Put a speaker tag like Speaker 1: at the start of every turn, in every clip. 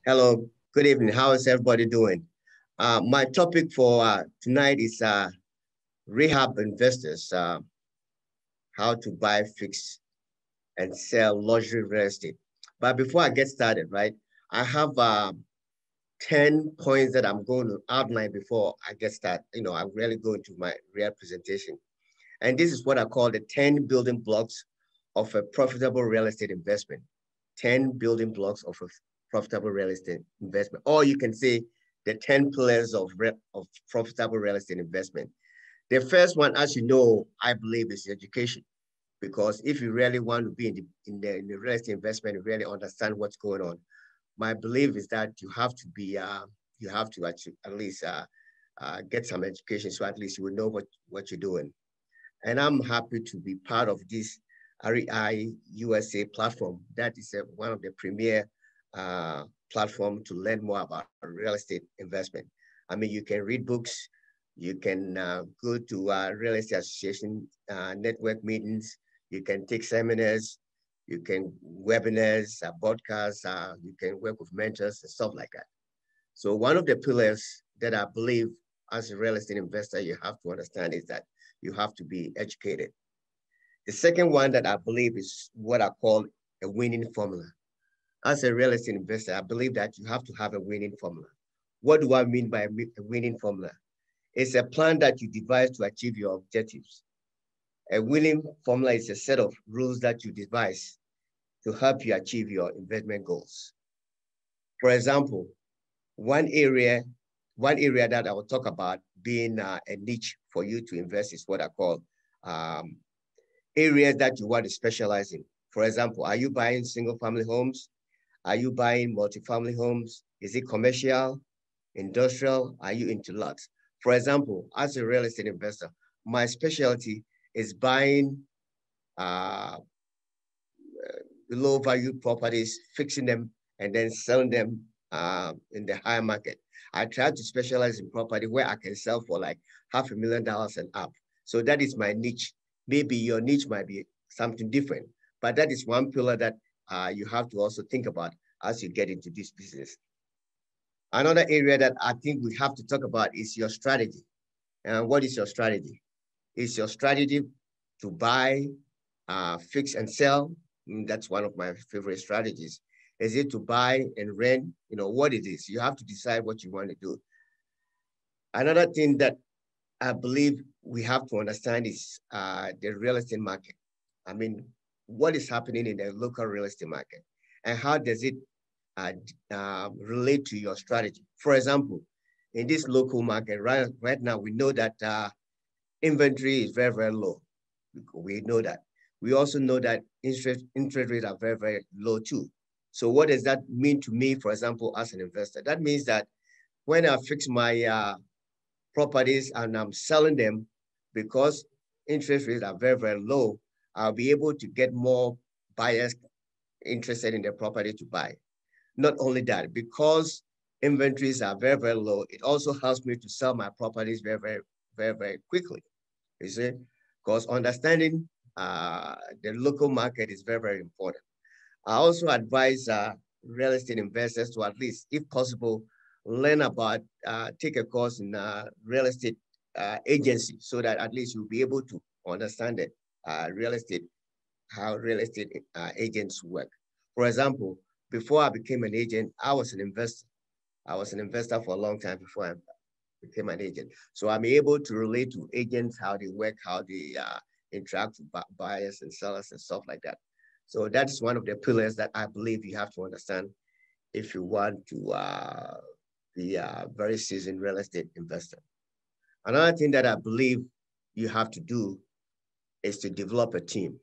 Speaker 1: Hello, good evening. How is everybody doing? My topic for tonight is rehab investors, how to buy, fix, and sell luxury real estate. But before I get started, right, I have 10 points that I'm going to outline before I get started. I really go into my real presentation. And this is what I call the 10 building blocks of a profitable real estate investment. 10 building blocks of a profitable real estate investment. Or you can say the 10 pillars of profitable real estate investment. The first one, as you know, I believe is education. Because if you really want to be in the real estate investment, and really understand what's going on, my belief is that you have to actually at least get some education, so at least you will know what you're doing. And I'm happy to be part of this REI USA platform. That is one of the premier platform to learn more about real estate investment. I mean, you can read books, you can go to real estate association network meetings, you can take seminars, you can webinars, podcasts, you can work with mentors and stuff like that. So one of the pillars that I believe as a real estate investor you have to understand is that you have to be educated. The second one that I believe is what I call a winning formula. As a real estate investor, I believe that you have to have a winning formula. What do I mean by a winning formula? It's a plan that you devise to achieve your objectives. A winning formula is a set of rules that you devise to help you achieve your investment goals. For example, one area that I will talk about being a niche for you to invest is what I call um, areas that you want to specialize in. For example, are you buying single family homes? Are you buying multifamily homes? Is it commercial, industrial? Are you into lots? For example, as a real estate investor, my specialty is buying uh, low value properties, fixing them, and then selling them in the higher market. I try to specialize in property where I can sell for like $500,000 and up. So that is my niche. Maybe your niche might be something different, but that is one pillar that you have to also think about as you get into this business. Another area that I think we have to talk about is your strategy. And what is your strategy? Is your strategy to buy, fix and sell? That's one of my favorite strategies. Is it to buy and rent? You know what it is. You have to decide what you want to do. Another thing that I believe we have to understand is the real estate market. I mean, what is happening in the local real estate market, and how does it relate to your strategy? For example, in this local market right now, we know that inventory is very, very low. We know that. We also know that interest rates are very, very low too. So what does that mean to me, for example, as an investor? That means that when I fix my properties and I'm selling them, because interest rates are very, very low, I'll be able to get more buyers interested in the property to buy. Not only that, because inventories are very, very low, it also helps me to sell my properties very, very, very, very quickly. You see, because understanding the local market is very, very important. I also advise real estate investors to at least, if possible, learn about, take a course in real estate agency so that at least you'll be able to understand it, real estate, how real estate agents work. For example, before I became an agent, I was an investor. I was an investor for a long time before I became an agent. So I'm able to relate to agents, how they work, how they interact with buyers and sellers and stuff like that. So that's one of the pillars that I believe you have to understand if you want to be a very seasoned real estate investor. Another thing that I believe you have to do is to develop a team,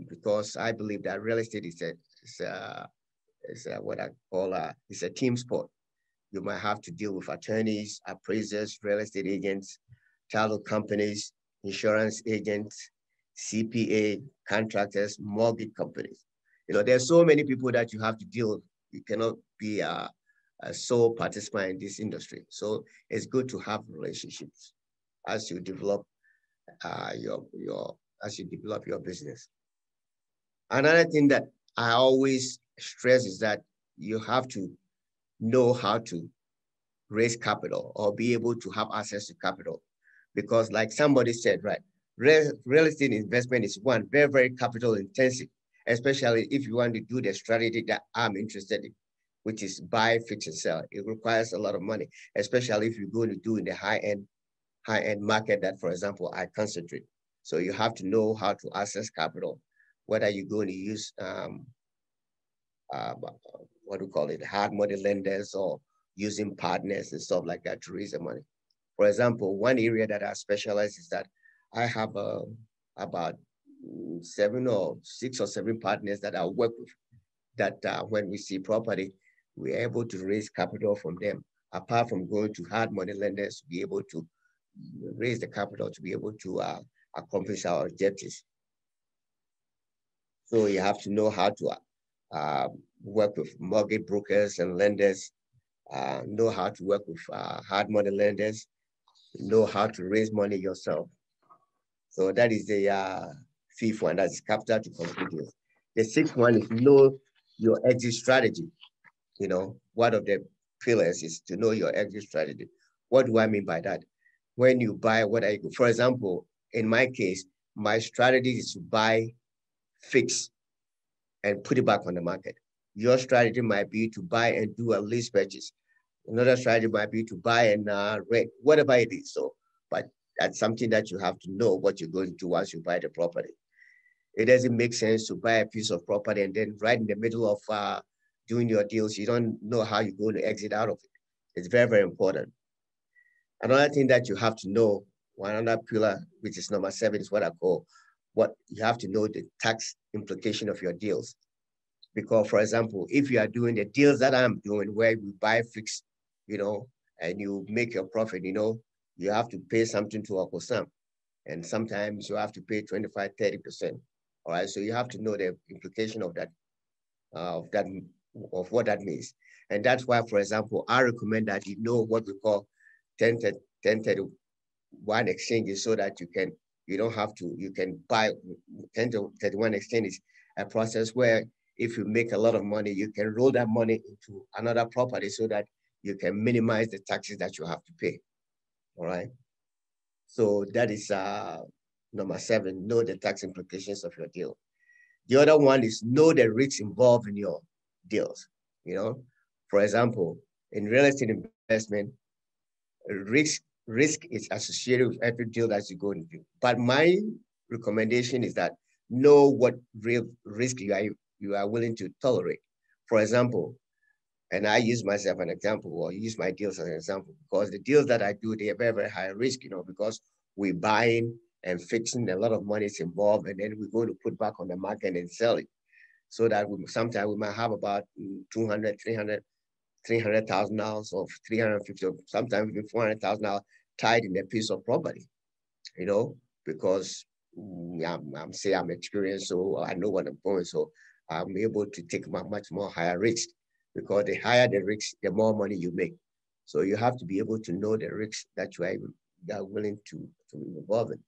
Speaker 1: because I believe that real estate is what I call it's a team sport. You might have to deal with attorneys, appraisers, real estate agents, title companies, insurance agents, CPA, contractors, mortgage companies. There's so many people that you have to deal with. You cannot be a sole participant in this industry. So it's good to have relationships as you develop your business. Another thing that I always stress is that you have to know how to raise capital or be able to have access to capital. Because like somebody said, right, real estate investment is one, very, very capital intensive, especially if you want to do the strategy that I'm interested in, which is buy, fix, and sell. It requires a lot of money, especially if you're going to do in the high-end market that, for example, I concentrate. So you have to know how to access capital, whether you're going to use uh, what do you call it, hard money lenders or using partners and stuff like that to raise the money. For example, one area that I specialize is that I have about 6 or 7 partners that I work with that when we see property, we're able to raise capital from them, apart from going to hard money lenders to be able to raise the capital to be able to accomplish our objectives. So you have to know how to work with mortgage brokers and lenders, know how to work with hard money lenders, know how to raise money yourself. So that is the fifth one, that's capital to complete this. The sixth one is know your exit strategy. You know, one of the pillars is to know your exit strategy. What do I mean by that? When you buy, for example, in my case, my strategy is to buy, fix, and put it back on the market. Your strategy might be to buy and do a lease purchase. Another strategy might be to buy and rent, whatever it is. So, but that's something that you have to know what you're going to do once you buy the property. It doesn't make sense to buy a piece of property and then right in the middle of doing your deals, you don't know how you're going to exit out of it. It's very, very important. Another thing that you have to know, one other pillar, which is number 7, is what I call what you have to know the tax implication of your deals. Because, for example, if you are doing the deals that I'm doing where you buy fixed, you know, and you make your profit, you know, you have to pay something to Uncle Sam. And sometimes you have to pay 25, 30%. All right. So you have to know the implication of that, of what that means. And that's why, for example, I recommend that you know what we call 1031 exchanges so that you don't have to, you can buy 1031 exchange is a process where if you make a lot of money, you can roll that money into another property so that you can minimize the taxes that you have to pay. All right. So that is number 7, know the tax implications of your deal. The other one is know the risks involved in your deals. You know, for example, in real estate investment, risk is associated with every deal that you go into. But my recommendation is that know what real risk you are willing to tolerate. For example, and I use myself an example or use my deals as an example because the deals that I do, they are very, very high risk, you know, because we're buying and fixing, a lot of money is involved, and then we're going to put back on the market and sell it. So that sometimes we might have about 200, 300,000 dollars or 350, sometimes even 400,000 dollars tied in a piece of property, you know, because I'm experienced, so I know what I'm doing. So I'm able to take much more higher risk because the higher the risk, the more money you make. So you have to be able to know the risks that you are willing to involve in.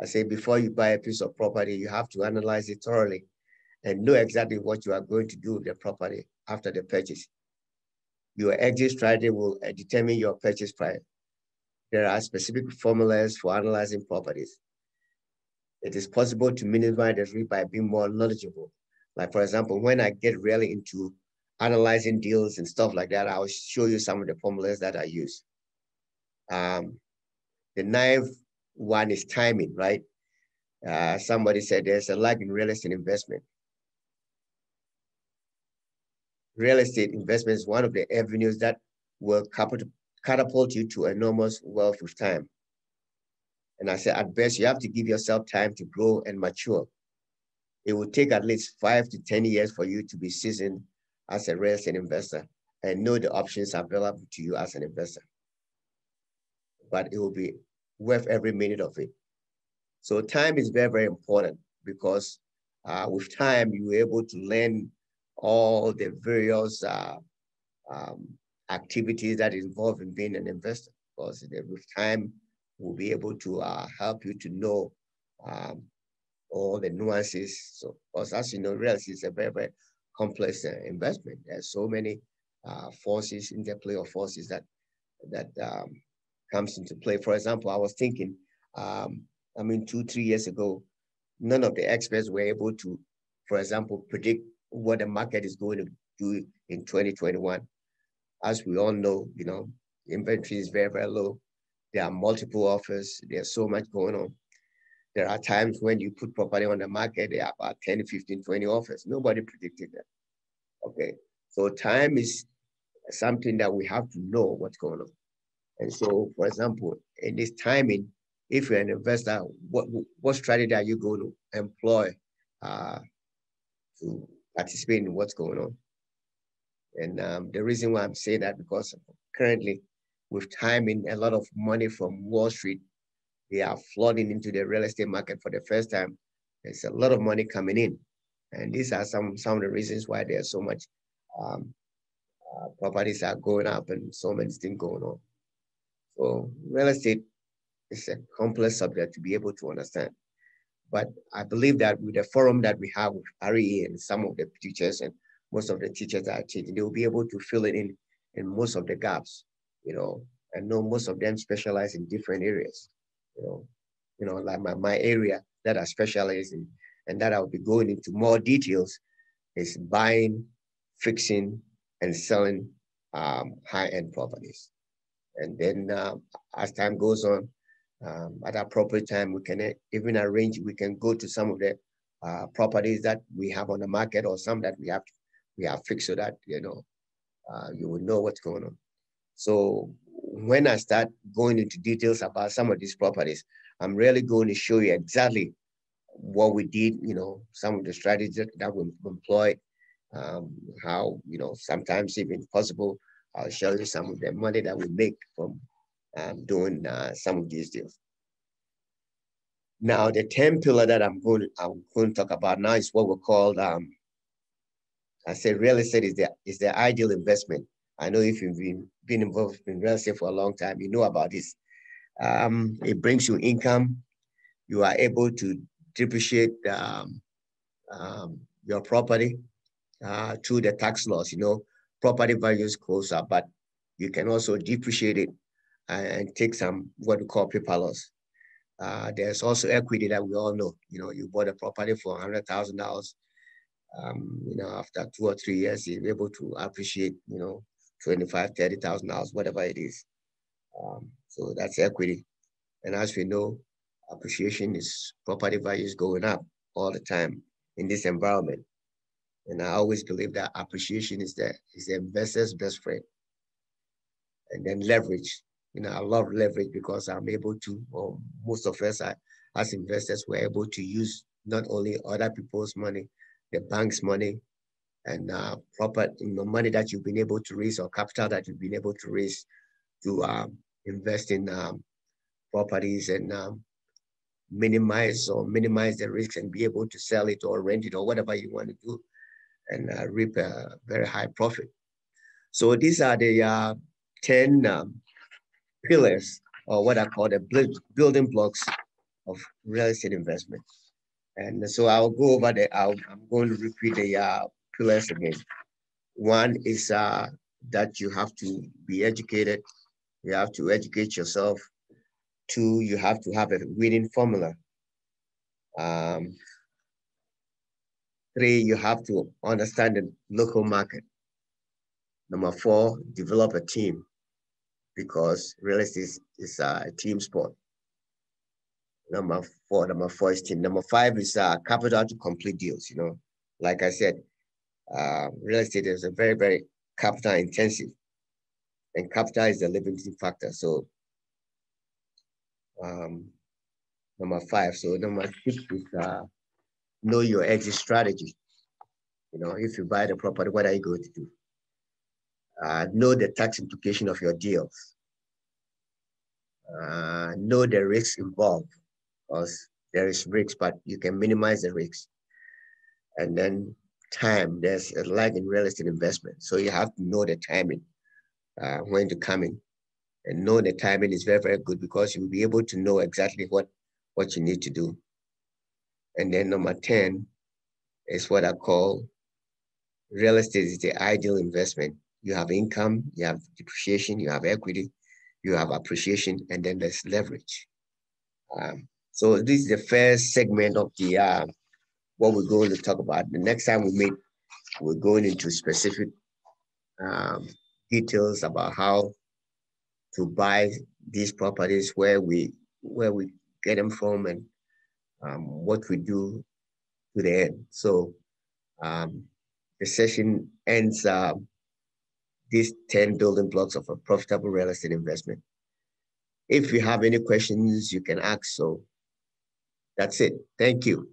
Speaker 1: I say before you buy a piece of property, you have to analyze it thoroughly and know exactly what you are going to do with the property after the purchase. Your exit strategy will determine your purchase price. There are specific formulas for analyzing properties. It is possible to minimize the risk by being more knowledgeable. Like, for example, when I get really into analyzing deals and stuff like that, I'll show you some of the formulas that I use. The 9th one is timing, right? Somebody said there's a lag in real estate investment. Real estate investment is one of the avenues that will catapult you to enormous wealth with time. And I said, at best, you have to give yourself time to grow and mature. It will take at least 5 to 10 years for you to be seasoned as a real estate investor and know the options available to you as an investor. But it will be worth every minute of it. So time is very, very important because with time, you're able to learn all the various activities that involve in being an investor. Because with time, we'll be able to help you to know all the nuances. So, because as you know, real estate is a very, very complex investment. There's so many forces, interplay of forces that comes into play. For example, I was thinking, 2, 3 years ago, none of the experts were able to, for example, predict what the market is going to do in 2021. As we all know, inventory is very, very low. There are multiple offers. There's so much going on. There are times when you put property on the market, there are about 10, 15, 20 offers. Nobody predicted that. Okay. So time is something that we have to know what's going on. And so, for example, in this timing, if you're an investor, what strategy are you going to employ to participate in what's going on? And the reason why I'm saying that, because currently with timing, a lot of money from Wall Street, they are flooding into the real estate market for the first time. There's a lot of money coming in. And these are some of the reasons why there's so much properties are going up and so many things going on. So real estate is a complex subject to be able to understand. But I believe that with the forum that we have with REI and some of the teachers and most of the teachers that are teaching, they will be able to fill it in most of the gaps, I know most of them specialize in different areas, like my area that I specialize in and that I'll be going into more details is buying, fixing, and selling high-end properties. And then as time goes on, at appropriate time, we can even arrange, we can go to some of the properties that we have on the market or some that we have fixed so that, you will know what's going on. So when I start going into details about some of these properties, I'm really going to show you exactly what we did, some of the strategies that we employed, how, sometimes even possible, I'll show you some of the money that we make from doing some of these deals. Now, the 10 pillar that I'm going to talk about now is what we call, I said real estate is the ideal investment. I know if you've been involved in real estate for a long time, you know about this. It brings you income. You are able to depreciate your property through the tax laws. Property values goes up, but you can also depreciate it and take some what we call paper loss. There's also equity that we all know. You bought a property for $100,000. After 2 or 3 years, you're able to appreciate, $25,000, $30,000, whatever it is. So that's equity. And as we know, appreciation is property values going up all the time in this environment. And I always believe that appreciation is the investor's best friend. And then leverage. I love leverage because I'm able to, or most of us as investors, were able to use not only other people's money, the bank's money, and money that you've been able to raise or capital that you've been able to raise to invest in properties and minimize the risk and be able to sell it or rent it or whatever you want to do and reap a very high profit. So these are the 10 pillars, or what I call the building blocks of real estate investment. And so I'll go over I'm going to repeat the pillars again. One is that you have to be educated. You have to educate yourself. 2, you have to have a winning formula. 3, you have to understand the local market. Number 4, develop a team, because real estate is a team sport. Number four is team. Number 5 is capital to complete deals. Like I said, real estate is a very, very capital intensive, and capital is the limiting factor. So number 5. So number 6 is know your exit strategy. If you buy the property, what are you going to do? Know the tax implication of your deals. Know the risks involved, because there is risks, but you can minimize the risks. And then time, there's a lag in real estate investment. So you have to know the timing, when to come in. And know the timing is very, very good, because you'll be able to know exactly what you need to do. And then number 10 is what I call real estate is the ideal investment. You have income, you have depreciation, you have equity, you have appreciation, and then there's leverage. So this is the first segment of the what we're going to talk about. The next time we meet, we're going into specific um, details about how to buy these properties, where we get them from, and what we do to the end. So um, the session ends these 10 building blocks of a profitable real estate investment. If you have any questions, you can ask. So that's it. Thank you.